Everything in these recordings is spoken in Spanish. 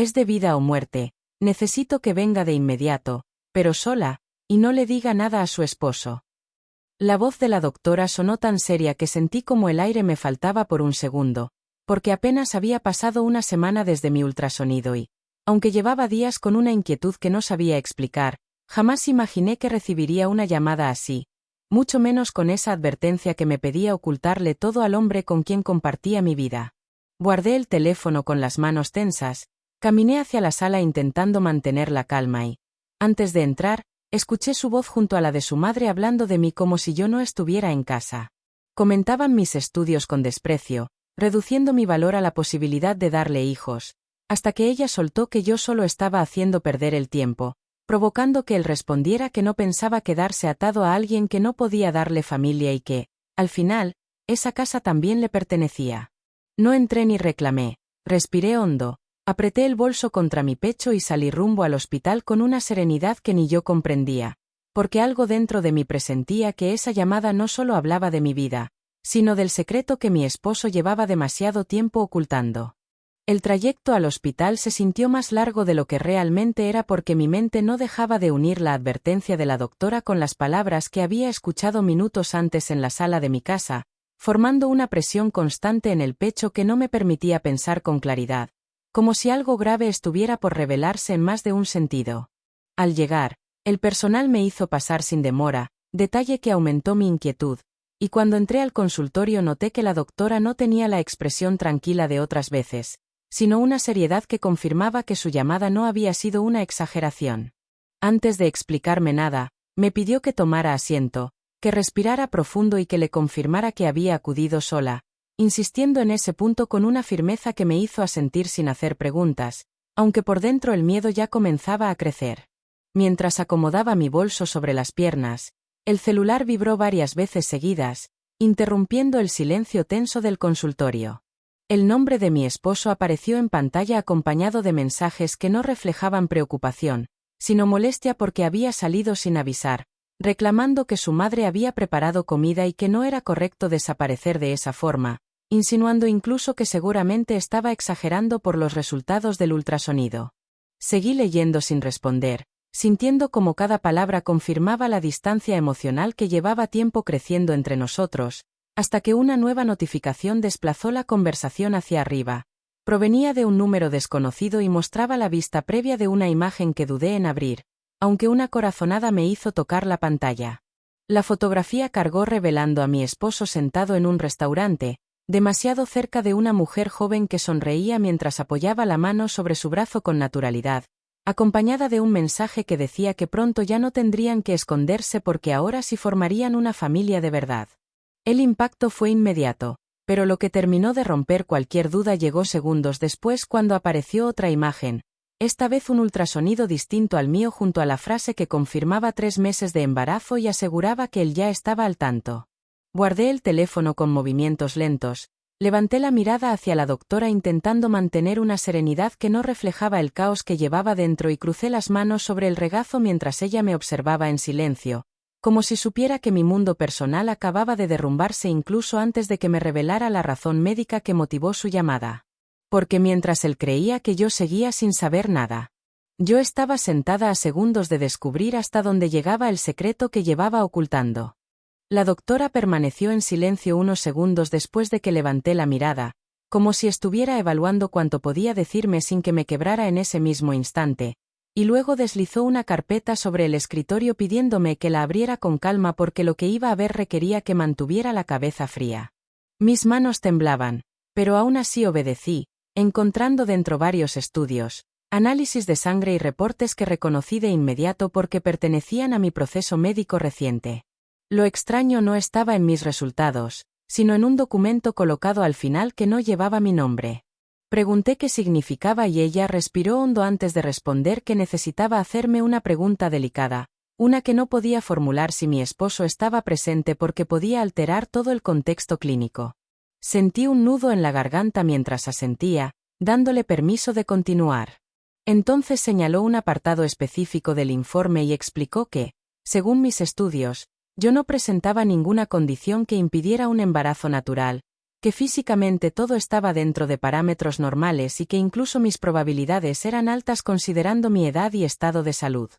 Es de vida o muerte, necesito que venga de inmediato, pero sola, y no le diga nada a su esposo. La voz de la doctora sonó tan seria que sentí como el aire me faltaba por un segundo, porque apenas había pasado una semana desde mi ultrasonido y, aunque llevaba días con una inquietud que no sabía explicar, jamás imaginé que recibiría una llamada así, mucho menos con esa advertencia que me pedía ocultarle todo al hombre con quien compartía mi vida. Guardé el teléfono con las manos tensas, caminé hacia la sala intentando mantener la calma y, antes de entrar, escuché su voz junto a la de su madre hablando de mí como si yo no estuviera en casa. Comentaban mis estudios con desprecio, reduciendo mi valor a la posibilidad de darle hijos, hasta que ella soltó que yo solo estaba haciendo perder el tiempo, provocando que él respondiera que no pensaba quedarse atado a alguien que no podía darle familia y que, al final, esa casa también le pertenecía. No entré ni reclamé, respiré hondo, apreté el bolso contra mi pecho y salí rumbo al hospital con una serenidad que ni yo comprendía, porque algo dentro de mí presentía que esa llamada no solo hablaba de mi vida, sino del secreto que mi esposo llevaba demasiado tiempo ocultando. El trayecto al hospital se sintió más largo de lo que realmente era porque mi mente no dejaba de unir la advertencia de la doctora con las palabras que había escuchado minutos antes en la sala de mi casa, formando una presión constante en el pecho que no me permitía pensar con claridad, como si algo grave estuviera por revelarse en más de un sentido. Al llegar, el personal me hizo pasar sin demora, detalle que aumentó mi inquietud, y cuando entré al consultorio noté que la doctora no tenía la expresión tranquila de otras veces, sino una seriedad que confirmaba que su llamada no había sido una exageración. Antes de explicarme nada, me pidió que tomara asiento, que respirara profundo y que le confirmara que había acudido sola, insistiendo en ese punto con una firmeza que me hizo asentir sin hacer preguntas, aunque por dentro el miedo ya comenzaba a crecer. Mientras acomodaba mi bolso sobre las piernas, el celular vibró varias veces seguidas, interrumpiendo el silencio tenso del consultorio. El nombre de mi esposo apareció en pantalla acompañado de mensajes que no reflejaban preocupación, sino molestia porque había salido sin avisar, reclamando que su madre había preparado comida y que no era correcto desaparecer de esa forma, insinuando incluso que seguramente estaba exagerando por los resultados del ultrasonido. Seguí leyendo sin responder, sintiendo como cada palabra confirmaba la distancia emocional que llevaba tiempo creciendo entre nosotros, hasta que una nueva notificación desplazó la conversación hacia arriba. Provenía de un número desconocido y mostraba la vista previa de una imagen que dudé en abrir, aunque una corazonada me hizo tocar la pantalla. La fotografía cargó revelando a mi esposo sentado en un restaurante, demasiado cerca de una mujer joven que sonreía mientras apoyaba la mano sobre su brazo con naturalidad, acompañada de un mensaje que decía que pronto ya no tendrían que esconderse porque ahora sí formarían una familia de verdad. El impacto fue inmediato, pero lo que terminó de romper cualquier duda llegó segundos después cuando apareció otra imagen, esta vez un ultrasonido distinto al mío junto a la frase que confirmaba 3 meses de embarazo y aseguraba que él ya estaba al tanto. Guardé el teléfono con movimientos lentos, levanté la mirada hacia la doctora intentando mantener una serenidad que no reflejaba el caos que llevaba dentro y crucé las manos sobre el regazo mientras ella me observaba en silencio, como si supiera que mi mundo personal acababa de derrumbarse incluso antes de que me revelara la razón médica que motivó su llamada. Porque mientras él creía que yo seguía sin saber nada, yo estaba sentada a segundos de descubrir hasta dónde llegaba el secreto que llevaba ocultando. La doctora permaneció en silencio unos segundos después de que levanté la mirada, como si estuviera evaluando cuánto podía decirme sin que me quebrara en ese mismo instante, y luego deslizó una carpeta sobre el escritorio pidiéndome que la abriera con calma porque lo que iba a ver requería que mantuviera la cabeza fría. Mis manos temblaban, pero aún así obedecí, encontrando dentro varios estudios, análisis de sangre y reportes que reconocí de inmediato porque pertenecían a mi proceso médico reciente. Lo extraño no estaba en mis resultados, sino en un documento colocado al final que no llevaba mi nombre. Pregunté qué significaba y ella respiró hondo antes de responder que necesitaba hacerme una pregunta delicada, una que no podía formular si mi esposo estaba presente porque podía alterar todo el contexto clínico. Sentí un nudo en la garganta mientras asentía, dándole permiso de continuar. Entonces señaló un apartado específico del informe y explicó que, según mis estudios, yo no presentaba ninguna condición que impidiera un embarazo natural, que físicamente todo estaba dentro de parámetros normales y que incluso mis probabilidades eran altas considerando mi edad y estado de salud.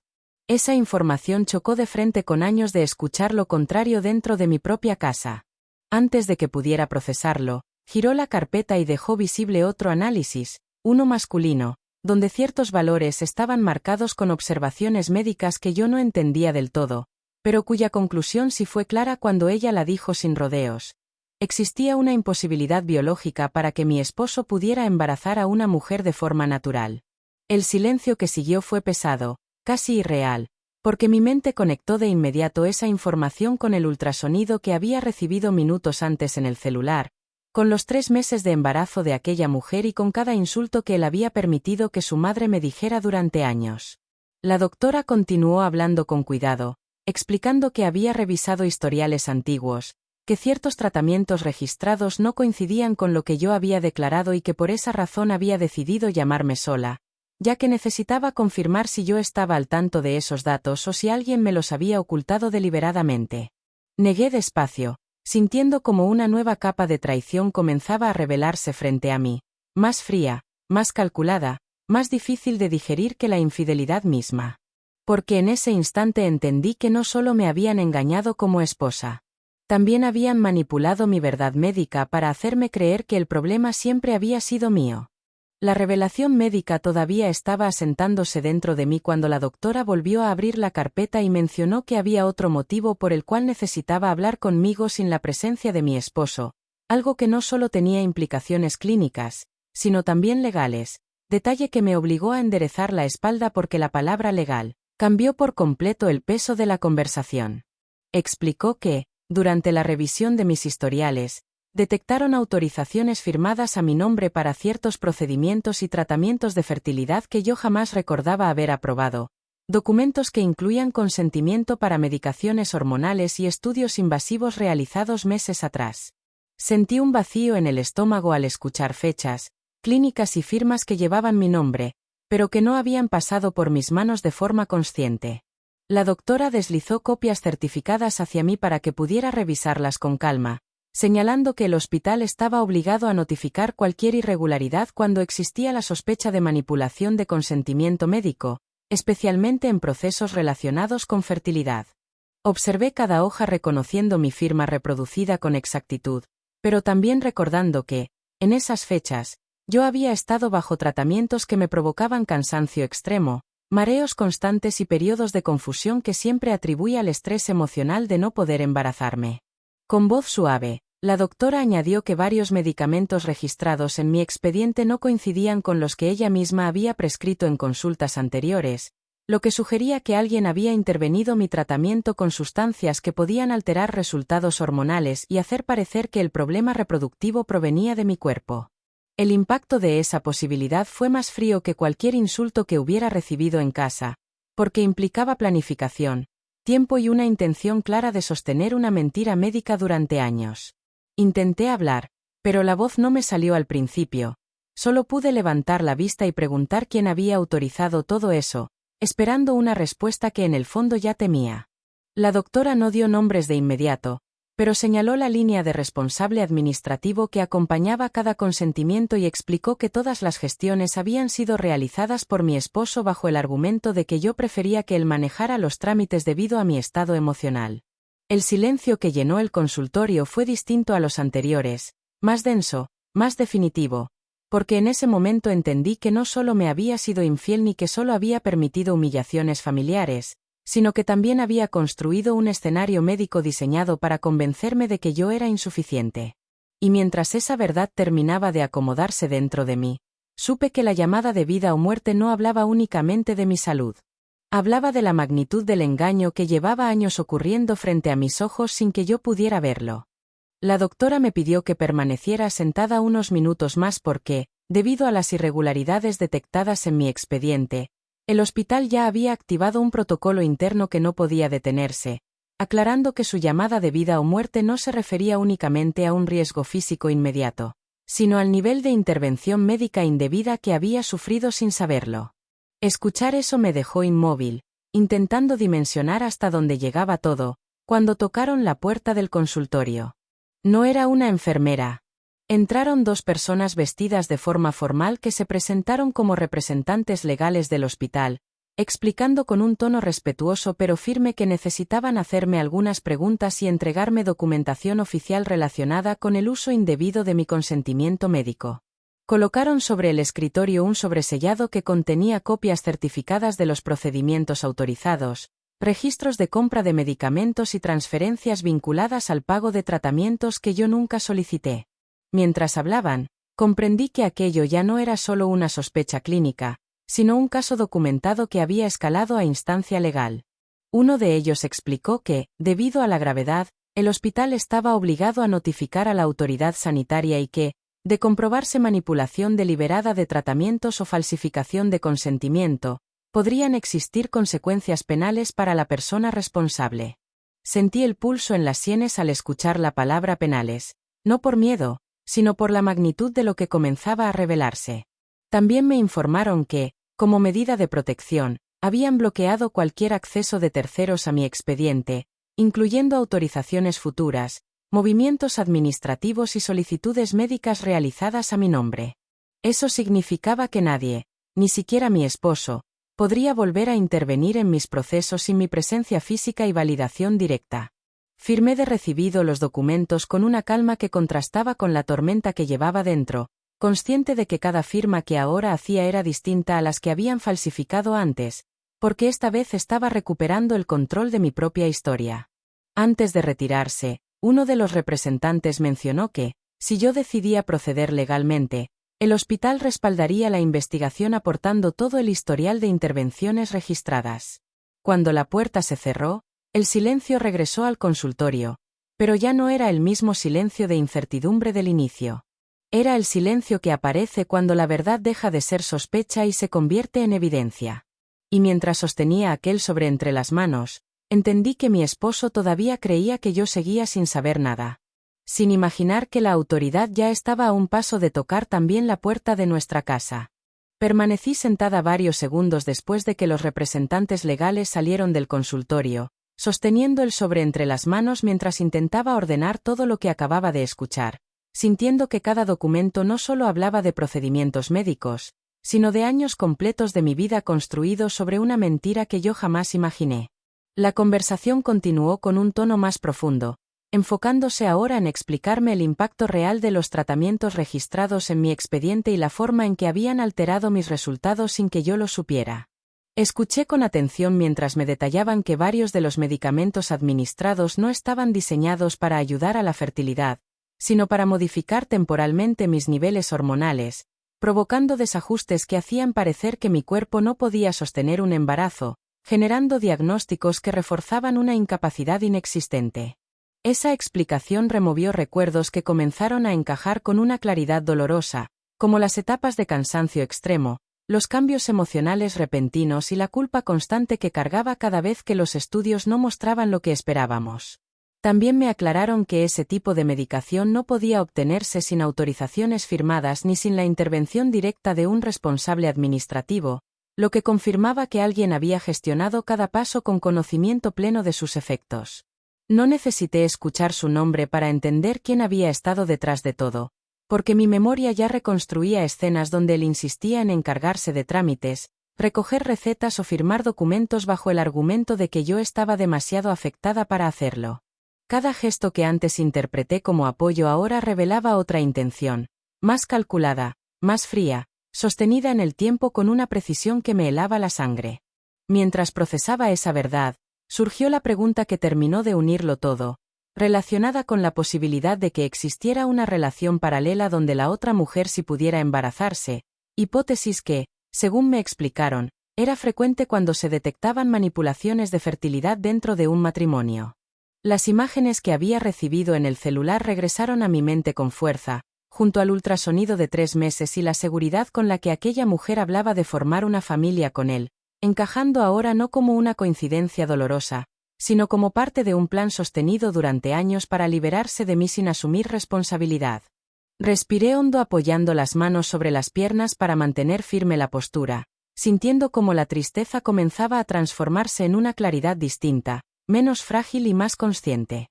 Esa información chocó de frente con años de escuchar lo contrario dentro de mi propia casa. Antes de que pudiera procesarlo, giró la carpeta y dejó visible otro análisis, uno masculino, donde ciertos valores estaban marcados con observaciones médicas que yo no entendía del todo, pero cuya conclusión sí fue clara cuando ella la dijo sin rodeos. Existía una imposibilidad biológica para que mi esposo pudiera embarazar a una mujer de forma natural. El silencio que siguió fue pesado, casi irreal, porque mi mente conectó de inmediato esa información con el ultrasonido que había recibido minutos antes en el celular, con los 3 meses de embarazo de aquella mujer y con cada insulto que él había permitido que su madre me dijera durante años. La doctora continuó hablando con cuidado, explicando que había revisado historiales antiguos, que ciertos tratamientos registrados no coincidían con lo que yo había declarado y que por esa razón había decidido llamarme sola, ya que necesitaba confirmar si yo estaba al tanto de esos datos o si alguien me los había ocultado deliberadamente. Negué despacio, sintiendo como una nueva capa de traición comenzaba a revelarse frente a mí, más fría, más calculada, más difícil de digerir que la infidelidad misma. Porque en ese instante entendí que no solo me habían engañado como esposa. También habían manipulado mi verdad médica para hacerme creer que el problema siempre había sido mío. La revelación médica todavía estaba asentándose dentro de mí cuando la doctora volvió a abrir la carpeta y mencionó que había otro motivo por el cual necesitaba hablar conmigo sin la presencia de mi esposo, algo que no solo tenía implicaciones clínicas, sino también legales, detalle que me obligó a enderezar la espalda porque la palabra legal cambió por completo el peso de la conversación. Explicó que, durante la revisión de mis historiales, detectaron autorizaciones firmadas a mi nombre para ciertos procedimientos y tratamientos de fertilidad que yo jamás recordaba haber aprobado, documentos que incluían consentimiento para medicaciones hormonales y estudios invasivos realizados meses atrás. Sentí un vacío en el estómago al escuchar fechas, clínicas y firmas que llevaban mi nombre, pero que no habían pasado por mis manos de forma consciente. La doctora deslizó copias certificadas hacia mí para que pudiera revisarlas con calma, señalando que el hospital estaba obligado a notificar cualquier irregularidad cuando existía la sospecha de manipulación de consentimiento médico, especialmente en procesos relacionados con fertilidad. Observé cada hoja reconociendo mi firma reproducida con exactitud, pero también recordando que, en esas fechas, yo había estado bajo tratamientos que me provocaban cansancio extremo, mareos constantes y periodos de confusión que siempre atribuí al estrés emocional de no poder embarazarme. Con voz suave, la doctora añadió que varios medicamentos registrados en mi expediente no coincidían con los que ella misma había prescrito en consultas anteriores, lo que sugería que alguien había intervenido mi tratamiento con sustancias que podían alterar resultados hormonales y hacer parecer que el problema reproductivo provenía de mi cuerpo. El impacto de esa posibilidad fue más frío que cualquier insulto que hubiera recibido en casa, porque implicaba planificación, tiempo y una intención clara de sostener una mentira médica durante años. Intenté hablar, pero la voz no me salió al principio. Solo pude levantar la vista y preguntar quién había autorizado todo eso, esperando una respuesta que en el fondo ya temía. La doctora no dio nombres de inmediato, pero señaló la línea de responsable administrativo que acompañaba cada consentimiento y explicó que todas las gestiones habían sido realizadas por mi esposo bajo el argumento de que yo prefería que él manejara los trámites debido a mi estado emocional. El silencio que llenó el consultorio fue distinto a los anteriores, más denso, más definitivo, porque en ese momento entendí que no solo me había sido infiel ni que solo había permitido humillaciones familiares, sino que también había construido un escenario médico diseñado para convencerme de que yo era insuficiente. Y mientras esa verdad terminaba de acomodarse dentro de mí, supe que la llamada de vida o muerte no hablaba únicamente de mi salud. Hablaba de la magnitud del engaño que llevaba años ocurriendo frente a mis ojos sin que yo pudiera verlo. La doctora me pidió que permaneciera sentada unos minutos más porque, debido a las irregularidades detectadas en mi expediente, el hospital ya había activado un protocolo interno que no podía detenerse, aclarando que su llamada de vida o muerte no se refería únicamente a un riesgo físico inmediato, sino al nivel de intervención médica indebida que había sufrido sin saberlo. Escuchar eso me dejó inmóvil, intentando dimensionar hasta dónde llegaba todo, cuando tocaron la puerta del consultorio. No era una enfermera. Entraron 2 personas vestidas de forma formal que se presentaron como representantes legales del hospital, explicando con un tono respetuoso pero firme que necesitaban hacerme algunas preguntas y entregarme documentación oficial relacionada con el uso indebido de mi consentimiento médico. Colocaron sobre el escritorio un sobresellado que contenía copias certificadas de los procedimientos autorizados, registros de compra de medicamentos y transferencias vinculadas al pago de tratamientos que yo nunca solicité. Mientras hablaban, comprendí que aquello ya no era solo una sospecha clínica, sino un caso documentado que había escalado a instancia legal. Uno de ellos explicó que, debido a la gravedad, el hospital estaba obligado a notificar a la autoridad sanitaria y que, de comprobarse manipulación deliberada de tratamientos o falsificación de consentimiento, podrían existir consecuencias penales para la persona responsable. Sentí el pulso en las sienes al escuchar la palabra penales, no por miedo, sino por la magnitud de lo que comenzaba a revelarse. También me informaron que, como medida de protección, habían bloqueado cualquier acceso de terceros a mi expediente, incluyendo autorizaciones futuras, movimientos administrativos y solicitudes médicas realizadas a mi nombre. Eso significaba que nadie, ni siquiera mi esposo, podría volver a intervenir en mis procesos sin mi presencia física y validación directa. Firmé de recibido los documentos con una calma que contrastaba con la tormenta que llevaba dentro, consciente de que cada firma que ahora hacía era distinta a las que habían falsificado antes, porque esta vez estaba recuperando el control de mi propia historia. Antes de retirarse, uno de los representantes mencionó que, si yo decidía proceder legalmente, el hospital respaldaría la investigación aportando todo el historial de intervenciones registradas. Cuando la puerta se cerró, el silencio regresó al consultorio, pero ya no era el mismo silencio de incertidumbre del inicio. Era el silencio que aparece cuando la verdad deja de ser sospecha y se convierte en evidencia. Y mientras sostenía aquel sobre entre las manos, entendí que mi esposo todavía creía que yo seguía sin saber nada. Sin imaginar que la autoridad ya estaba a un paso de tocar también la puerta de nuestra casa. Permanecí sentada varios segundos después de que los representantes legales salieron del consultorio, sosteniendo el sobre entre las manos mientras intentaba ordenar todo lo que acababa de escuchar, sintiendo que cada documento no solo hablaba de procedimientos médicos, sino de años completos de mi vida construidos sobre una mentira que yo jamás imaginé. La conversación continuó con un tono más profundo, enfocándose ahora en explicarme el impacto real de los tratamientos registrados en mi expediente y la forma en que habían alterado mis resultados sin que yo lo supiera. Escuché con atención mientras me detallaban que varios de los medicamentos administrados no estaban diseñados para ayudar a la fertilidad, sino para modificar temporalmente mis niveles hormonales, provocando desajustes que hacían parecer que mi cuerpo no podía sostener un embarazo, generando diagnósticos que reforzaban una incapacidad inexistente. Esa explicación removió recuerdos que comenzaron a encajar con una claridad dolorosa, como las etapas de cansancio extremo, los cambios emocionales repentinos y la culpa constante que cargaba cada vez que los estudios no mostraban lo que esperábamos. También me aclararon que ese tipo de medicación no podía obtenerse sin autorizaciones firmadas ni sin la intervención directa de un responsable administrativo, lo que confirmaba que alguien había gestionado cada paso con conocimiento pleno de sus efectos. No necesité escuchar su nombre para entender quién había estado detrás de todo, porque mi memoria ya reconstruía escenas donde él insistía en encargarse de trámites, recoger recetas o firmar documentos bajo el argumento de que yo estaba demasiado afectada para hacerlo. Cada gesto que antes interpreté como apoyo ahora revelaba otra intención, más calculada, más fría, sostenida en el tiempo con una precisión que me helaba la sangre. Mientras procesaba esa verdad, surgió la pregunta que terminó de unirlo todo, relacionada con la posibilidad de que existiera una relación paralela donde la otra mujer sí pudiera embarazarse, hipótesis que, según me explicaron, era frecuente cuando se detectaban manipulaciones de fertilidad dentro de un matrimonio. Las imágenes que había recibido en el celular regresaron a mi mente con fuerza, junto al ultrasonido de 3 meses y la seguridad con la que aquella mujer hablaba de formar una familia con él, encajando ahora no como una coincidencia dolorosa, sino como parte de un plan sostenido durante años para liberarse de mí sin asumir responsabilidad. Respiré hondo apoyando las manos sobre las piernas para mantener firme la postura, sintiendo como la tristeza comenzaba a transformarse en una claridad distinta, menos frágil y más consciente.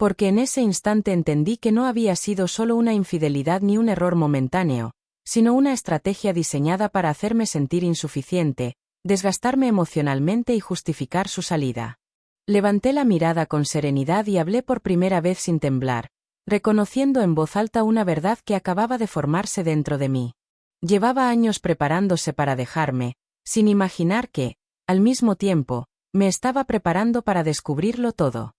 Porque en ese instante entendí que no había sido solo una infidelidad ni un error momentáneo, sino una estrategia diseñada para hacerme sentir insuficiente, desgastarme emocionalmente y justificar su salida. Levanté la mirada con serenidad y hablé por primera vez sin temblar, reconociendo en voz alta una verdad que acababa de formarse dentro de mí. Llevaba años preparándose para dejarme, sin imaginar que, al mismo tiempo, me estaba preparando para descubrirlo todo.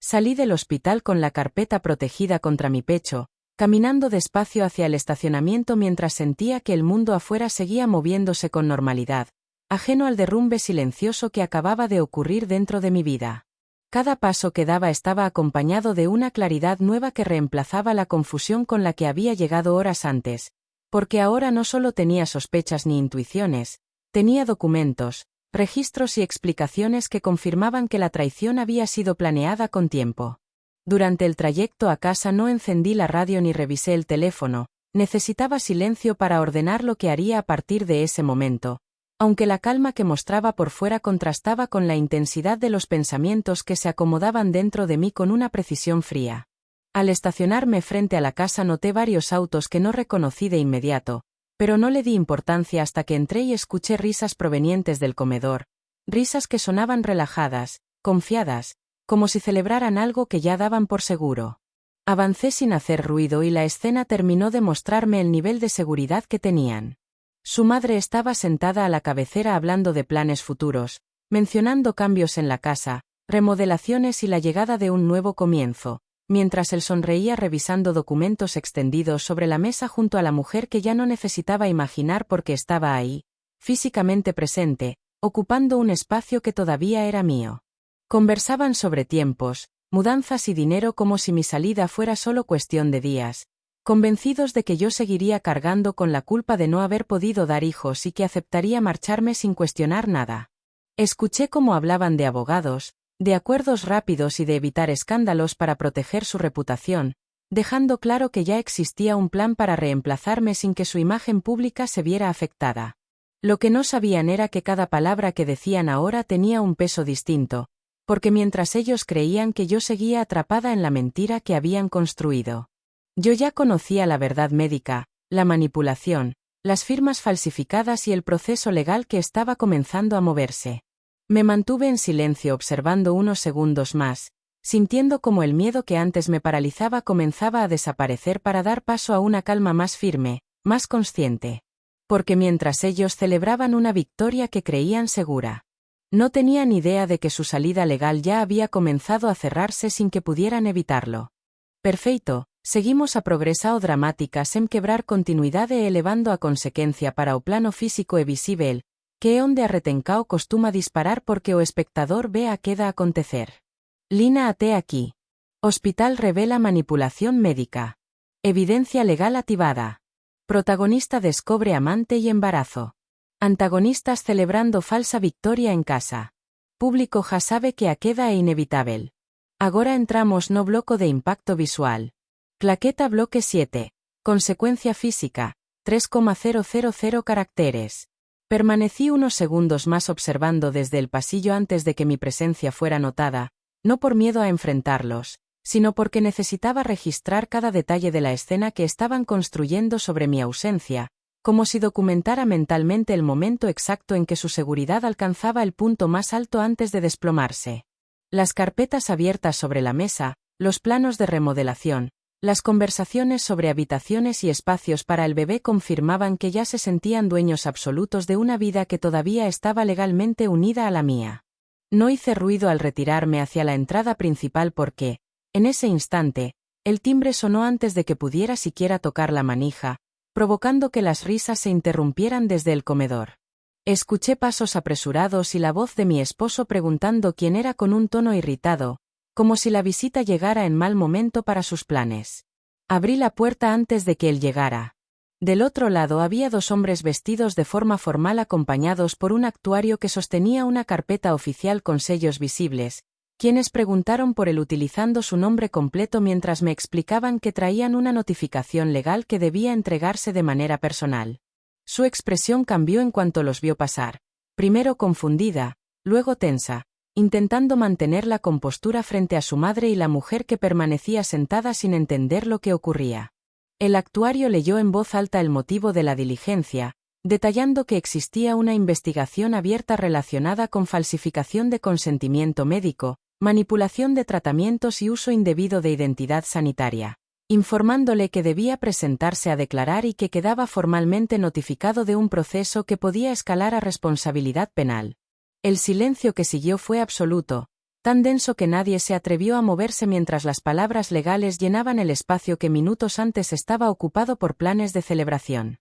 Salí del hospital con la carpeta protegida contra mi pecho, caminando despacio hacia el estacionamiento mientras sentía que el mundo afuera seguía moviéndose con normalidad, ajeno al derrumbe silencioso que acababa de ocurrir dentro de mi vida. Cada paso que daba estaba acompañado de una claridad nueva que reemplazaba la confusión con la que había llegado horas antes, porque ahora no solo tenía sospechas ni intuiciones, tenía documentos, registros y explicaciones que confirmaban que la traición había sido planeada con tiempo. Durante el trayecto a casa no encendí la radio ni revisé el teléfono, necesitaba silencio para ordenar lo que haría a partir de ese momento, aunque la calma que mostraba por fuera contrastaba con la intensidad de los pensamientos que se acomodaban dentro de mí con una precisión fría. Al estacionarme frente a la casa noté varios autos que no reconocí de inmediato, pero no le di importancia hasta que entré y escuché risas provenientes del comedor, risas que sonaban relajadas, confiadas, como si celebraran algo que ya daban por seguro. Avancé sin hacer ruido y la escena terminó de mostrarme el nivel de seguridad que tenían. Su madre estaba sentada a la cabecera hablando de planes futuros, mencionando cambios en la casa, remodelaciones y la llegada de un nuevo comienzo, mientras él sonreía revisando documentos extendidos sobre la mesa junto a la mujer que ya no necesitaba imaginar porque estaba ahí, físicamente presente, ocupando un espacio que todavía era mío. Conversaban sobre tiempos, mudanzas y dinero como si mi salida fuera solo cuestión de días, convencidos de que yo seguiría cargando con la culpa de no haber podido dar hijos y que aceptaría marcharme sin cuestionar nada. Escuché cómo hablaban de abogados, de acuerdos rápidos y de evitar escándalos para proteger su reputación, dejando claro que ya existía un plan para reemplazarme sin que su imagen pública se viera afectada. Lo que no sabían era que cada palabra que decían ahora tenía un peso distinto, porque mientras ellos creían que yo seguía atrapada en la mentira que habían construido, yo ya conocía la verdad médica, la manipulación, las firmas falsificadas y el proceso legal que estaba comenzando a moverse. Me mantuve en silencio observando unos segundos más, sintiendo como el miedo que antes me paralizaba comenzaba a desaparecer para dar paso a una calma más firme, más consciente. Porque mientras ellos celebraban una victoria que creían segura, no tenían idea de que su salida legal ya había comenzado a cerrarse sin que pudieran evitarlo. Perfecto, seguimos a progresao dramática sem quebrar continuidade elevando a consecuencia para o plano físico e visível, que é onde a retencao costuma disparar porque o espectador ve a queda acontecer. Lina até aquí. Hospital revela manipulación médica. Evidencia legal activada. Protagonista descobre amante y embarazo. Antagonistas celebrando falsa victoria en casa. Público já sabe que a queda é inevitável. Agora entramos no bloco de impacto visual. Claqueta bloque 7. Consecuencia física. 3,000 caracteres. Permanecí unos segundos más observando desde el pasillo antes de que mi presencia fuera notada, no por miedo a enfrentarlos, sino porque necesitaba registrar cada detalle de la escena que estaban construyendo sobre mi ausencia, como si documentara mentalmente el momento exacto en que su seguridad alcanzaba el punto más alto antes de desplomarse. Las carpetas abiertas sobre la mesa, los planos de remodelación, las conversaciones sobre habitaciones y espacios para el bebé confirmaban que ya se sentían dueños absolutos de una vida que todavía estaba legalmente unida a la mía. No hice ruido al retirarme hacia la entrada principal porque, en ese instante, el timbre sonó antes de que pudiera siquiera tocar la manija, provocando que las risas se interrumpieran desde el comedor. Escuché pasos apresurados y la voz de mi esposo preguntando quién era con un tono irritado, como si la visita llegara en mal momento para sus planes. Abrí la puerta antes de que él llegara. Del otro lado había dos hombres vestidos de forma formal acompañados por un actuario que sostenía una carpeta oficial con sellos visibles, quienes preguntaron por él utilizando su nombre completo mientras me explicaban que traían una notificación legal que debía entregarse de manera personal. Su expresión cambió en cuanto los vio pasar, primero confundida, luego tensa, intentando mantener la compostura frente a su madre y la mujer que permanecía sentada sin entender lo que ocurría. El actuario leyó en voz alta el motivo de la diligencia, detallando que existía una investigación abierta relacionada con falsificación de consentimiento médico, manipulación de tratamientos y uso indebido de identidad sanitaria, informándole que debía presentarse a declarar y que quedaba formalmente notificado de un proceso que podía escalar a responsabilidad penal. El silencio que siguió fue absoluto, tan denso que nadie se atrevió a moverse mientras las palabras legales llenaban el espacio que minutos antes estaba ocupado por planes de celebración.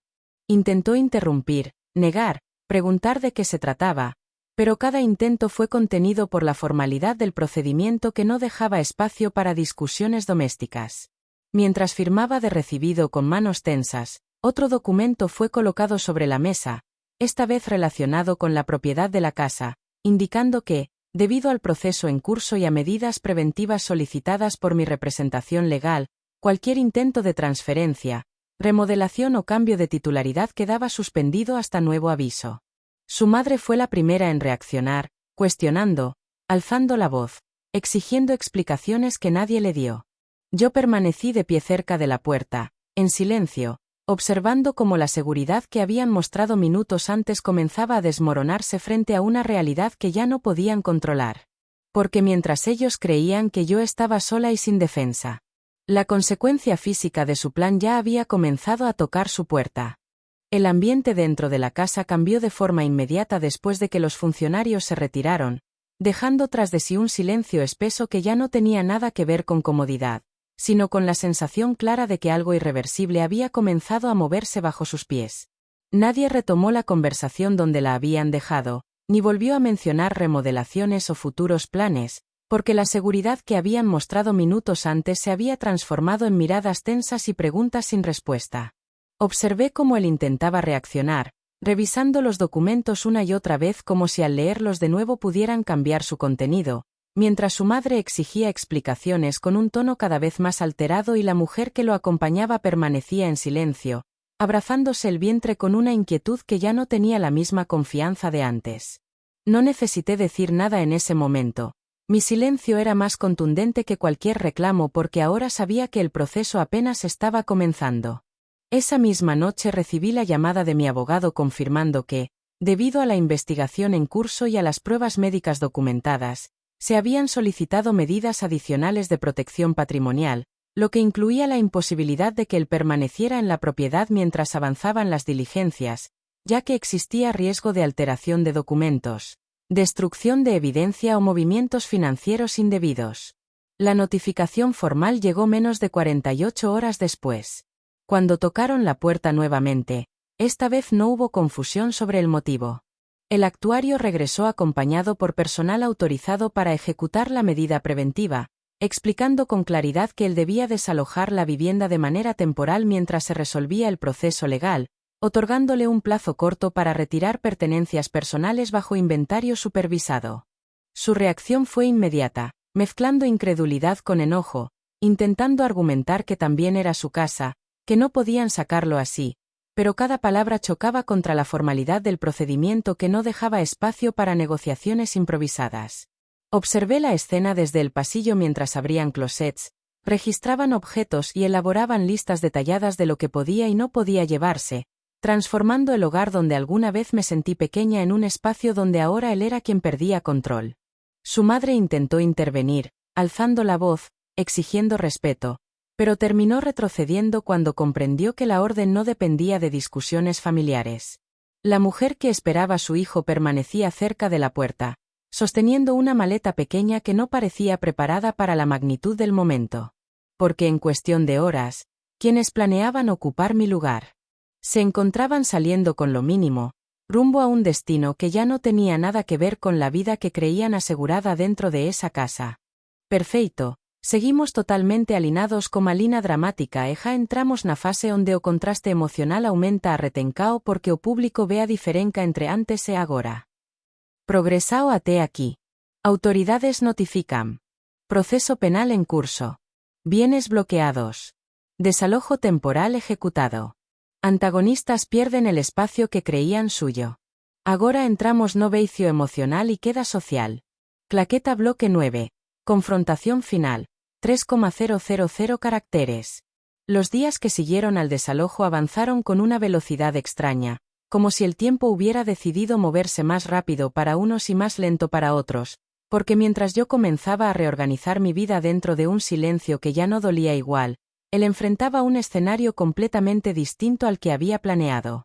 Intentó interrumpir, negar, preguntar de qué se trataba, pero cada intento fue contenido por la formalidad del procedimiento que no dejaba espacio para discusiones domésticas. Mientras firmaba de recibido con manos tensas, otro documento fue colocado sobre la mesa, esta vez relacionado con la propiedad de la casa, indicando que, debido al proceso en curso y a medidas preventivas solicitadas por mi representación legal, cualquier intento de transferencia, remodelación o cambio de titularidad quedaba suspendido hasta nuevo aviso. Su madre fue la primera en reaccionar, cuestionando, alzando la voz, exigiendo explicaciones que nadie le dio. Yo permanecí de pie cerca de la puerta, en silencio, observando cómo la seguridad que habían mostrado minutos antes comenzaba a desmoronarse frente a una realidad que ya no podían controlar. Porque mientras ellos creían que yo estaba sola y sin defensa, la consecuencia física de su plan ya había comenzado a tocar su puerta. El ambiente dentro de la casa cambió de forma inmediata después de que los funcionarios se retiraron, dejando tras de sí un silencio espeso que ya no tenía nada que ver con comodidad, sino con la sensación clara de que algo irreversible había comenzado a moverse bajo sus pies. Nadie retomó la conversación donde la habían dejado, ni volvió a mencionar remodelaciones o futuros planes, porque la seguridad que habían mostrado minutos antes se había transformado en miradas tensas y preguntas sin respuesta. Observé cómo él intentaba reaccionar, revisando los documentos una y otra vez como si al leerlos de nuevo pudieran cambiar su contenido, mientras su madre exigía explicaciones con un tono cada vez más alterado y la mujer que lo acompañaba permanecía en silencio, abrazándose el vientre con una inquietud que ya no tenía la misma confianza de antes. No necesité decir nada en ese momento. Mi silencio era más contundente que cualquier reclamo porque ahora sabía que el proceso apenas estaba comenzando. Esa misma noche recibí la llamada de mi abogado confirmando que, debido a la investigación en curso y a las pruebas médicas documentadas, se habían solicitado medidas adicionales de protección patrimonial, lo que incluía la imposibilidad de que él permaneciera en la propiedad mientras avanzaban las diligencias, ya que existía riesgo de alteración de documentos, destrucción de evidencia o movimientos financieros indebidos. La notificación formal llegó menos de 48 horas después. Cuando tocaron la puerta nuevamente, esta vez no hubo confusión sobre el motivo. El actuario regresó acompañado por personal autorizado para ejecutar la medida preventiva, explicando con claridad que él debía desalojar la vivienda de manera temporal mientras se resolvía el proceso legal, otorgándole un plazo corto para retirar pertenencias personales bajo inventario supervisado. Su reacción fue inmediata, mezclando incredulidad con enojo, intentando argumentar que también era su casa, que no podían sacarlo así, pero cada palabra chocaba contra la formalidad del procedimiento que no dejaba espacio para negociaciones improvisadas. Observé la escena desde el pasillo mientras abrían closets, registraban objetos y elaboraban listas detalladas de lo que podía y no podía llevarse, transformando el hogar donde alguna vez me sentí pequeña en un espacio donde ahora él era quien perdía control. Su madre intentó intervenir, alzando la voz, exigiendo respeto, pero terminó retrocediendo cuando comprendió que la orden no dependía de discusiones familiares. La mujer que esperaba a su hijo permanecía cerca de la puerta, sosteniendo una maleta pequeña que no parecía preparada para la magnitud del momento. Porque en cuestión de horas, quienes planeaban ocupar mi lugar se encontraban saliendo con lo mínimo, rumbo a un destino que ya no tenía nada que ver con la vida que creían asegurada dentro de esa casa. Perfeito. Seguimos totalmente alineados como a línea dramática e já entramos na fase onde o contraste emocional aumenta a retencao porque o público ve a diferenca entre antes e agora. Progresao até aquí. Autoridades notifican. Proceso penal en curso. Bienes bloqueados. Desalojo temporal ejecutado. Antagonistas pierden el espacio que creían suyo. Agora entramos no veicio emocional y queda social. Claqueta bloque 9. Confrontación final. 3,000 caracteres. Los días que siguieron al desalojo avanzaron con una velocidad extraña, como si el tiempo hubiera decidido moverse más rápido para unos y más lento para otros, porque mientras yo comenzaba a reorganizar mi vida dentro de un silencio que ya no dolía igual, él enfrentaba un escenario completamente distinto al que había planeado.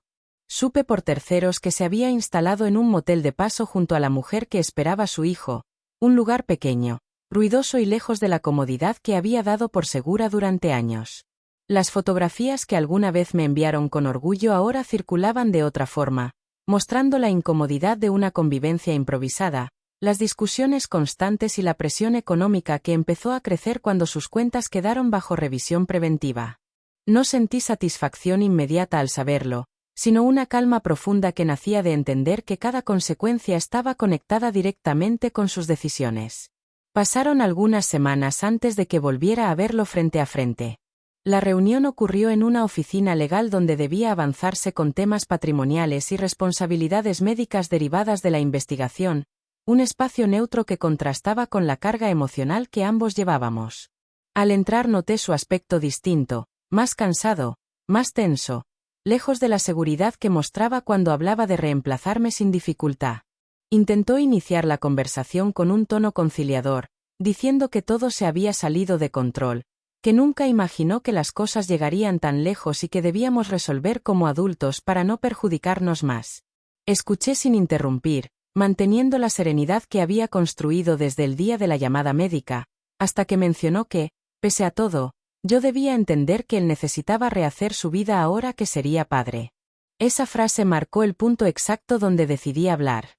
Supe por terceros que se había instalado en un motel de paso junto a la mujer que esperaba a su hijo, un lugar pequeño, ruidoso y lejos de la comodidad que había dado por segura durante años. Las fotografías que alguna vez me enviaron con orgullo ahora circulaban de otra forma, mostrando la incomodidad de una convivencia improvisada, las discusiones constantes y la presión económica que empezó a crecer cuando sus cuentas quedaron bajo revisión preventiva. No sentí satisfacción inmediata al saberlo, sino una calma profunda que nacía de entender que cada consecuencia estaba conectada directamente con sus decisiones. Pasaron algunas semanas antes de que volviera a verlo frente a frente. La reunión ocurrió en una oficina legal donde debía avanzarse con temas patrimoniales y responsabilidades médicas derivadas de la investigación, un espacio neutro que contrastaba con la carga emocional que ambos llevábamos. Al entrar noté su aspecto distinto, más cansado, más tenso, lejos de la seguridad que mostraba cuando hablaba de reemplazarme sin dificultad. Intentó iniciar la conversación con un tono conciliador, diciendo que todo se había salido de control, que nunca imaginó que las cosas llegarían tan lejos y que debíamos resolver como adultos para no perjudicarnos más. Escuché sin interrumpir, manteniendo la serenidad que había construido desde el día de la llamada médica, hasta que mencionó que, pese a todo, yo debía entender que él necesitaba rehacer su vida ahora que sería padre. Esa frase marcó el punto exacto donde decidí hablar.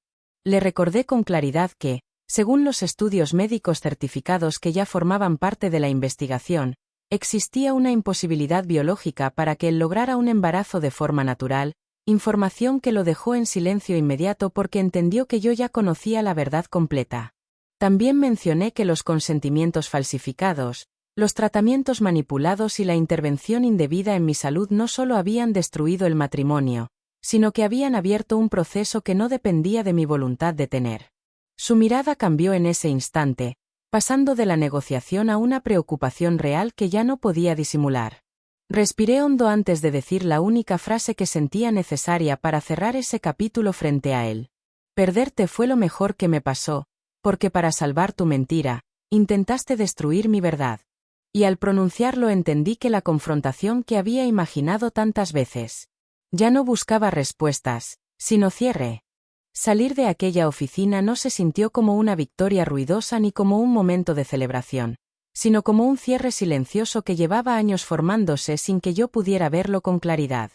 Le recordé con claridad que, según los estudios médicos certificados que ya formaban parte de la investigación, existía una imposibilidad biológica para que él lograra un embarazo de forma natural, información que lo dejó en silencio inmediato porque entendió que yo ya conocía la verdad completa. También mencioné que los consentimientos falsificados, los tratamientos manipulados y la intervención indebida en mi salud no solo habían destruido el matrimonio, sino que habían abierto un proceso que no dependía de mi voluntad de tener. Su mirada cambió en ese instante, pasando de la negociación a una preocupación real que ya no podía disimular. Respiré hondo antes de decir la única frase que sentía necesaria para cerrar ese capítulo frente a él. Perderte fue lo mejor que me pasó, porque para salvar tu mentira, intentaste destruir mi verdad. Y al pronunciarlo entendí que la confrontación que había imaginado tantas veces. Ya no buscaba respuestas, sino cierre. Salir de aquella oficina no se sintió como una victoria ruidosa ni como un momento de celebración, sino como un cierre silencioso que llevaba años formándose sin que yo pudiera verlo con claridad.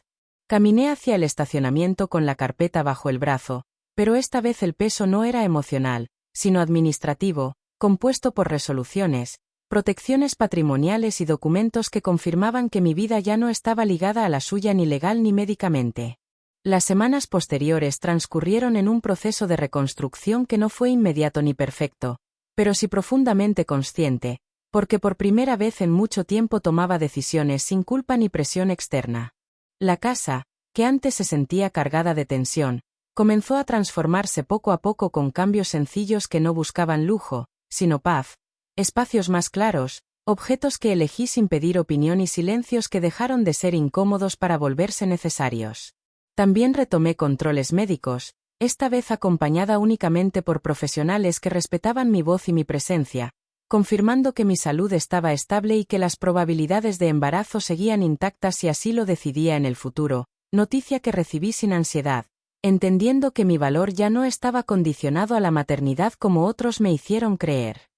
Caminé hacia el estacionamiento con la carpeta bajo el brazo, pero esta vez el peso no era emocional, sino administrativo, compuesto por resoluciones, protecciones patrimoniales y documentos que confirmaban que mi vida ya no estaba ligada a la suya ni legal ni médicamente. Las semanas posteriores transcurrieron en un proceso de reconstrucción que no fue inmediato ni perfecto, pero sí profundamente consciente, porque por primera vez en mucho tiempo tomaba decisiones sin culpa ni presión externa. La casa, que antes se sentía cargada de tensión, comenzó a transformarse poco a poco con cambios sencillos que no buscaban lujo, sino paz, espacios más claros, objetos que elegí sin pedir opinión y silencios que dejaron de ser incómodos para volverse necesarios. También retomé controles médicos, esta vez acompañada únicamente por profesionales que respetaban mi voz y mi presencia, confirmando que mi salud estaba estable y que las probabilidades de embarazo seguían intactas si así lo decidía en el futuro, noticia que recibí sin ansiedad, entendiendo que mi valor ya no estaba condicionado a la maternidad como otros me hicieron creer.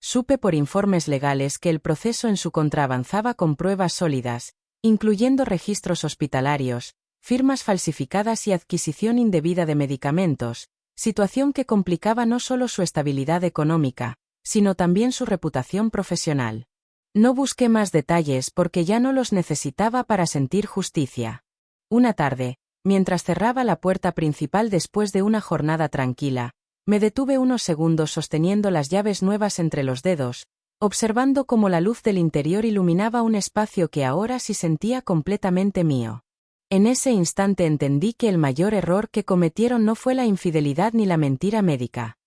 Supe por informes legales que el proceso en su contra avanzaba con pruebas sólidas, incluyendo registros hospitalarios, firmas falsificadas y adquisición indebida de medicamentos, situación que complicaba no solo su estabilidad económica, sino también su reputación profesional. No busqué más detalles porque ya no los necesitaba para sentir justicia. Una tarde, mientras cerraba la puerta principal después de una jornada tranquila, me detuve unos segundos sosteniendo las llaves nuevas entre los dedos, observando cómo la luz del interior iluminaba un espacio que ahora sí sentía completamente mío. En ese instante entendí que el mayor error que cometieron no fue la infidelidad ni la mentira médica.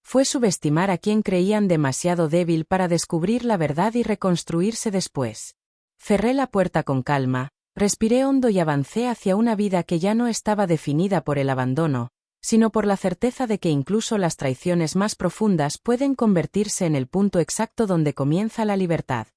Fue subestimar a quien creían demasiado débil para descubrir la verdad y reconstruirse después. Cerré la puerta con calma, respiré hondo y avancé hacia una vida que ya no estaba definida por el abandono, sino por la certeza de que incluso las traiciones más profundas pueden convertirse en el punto exacto donde comienza la libertad.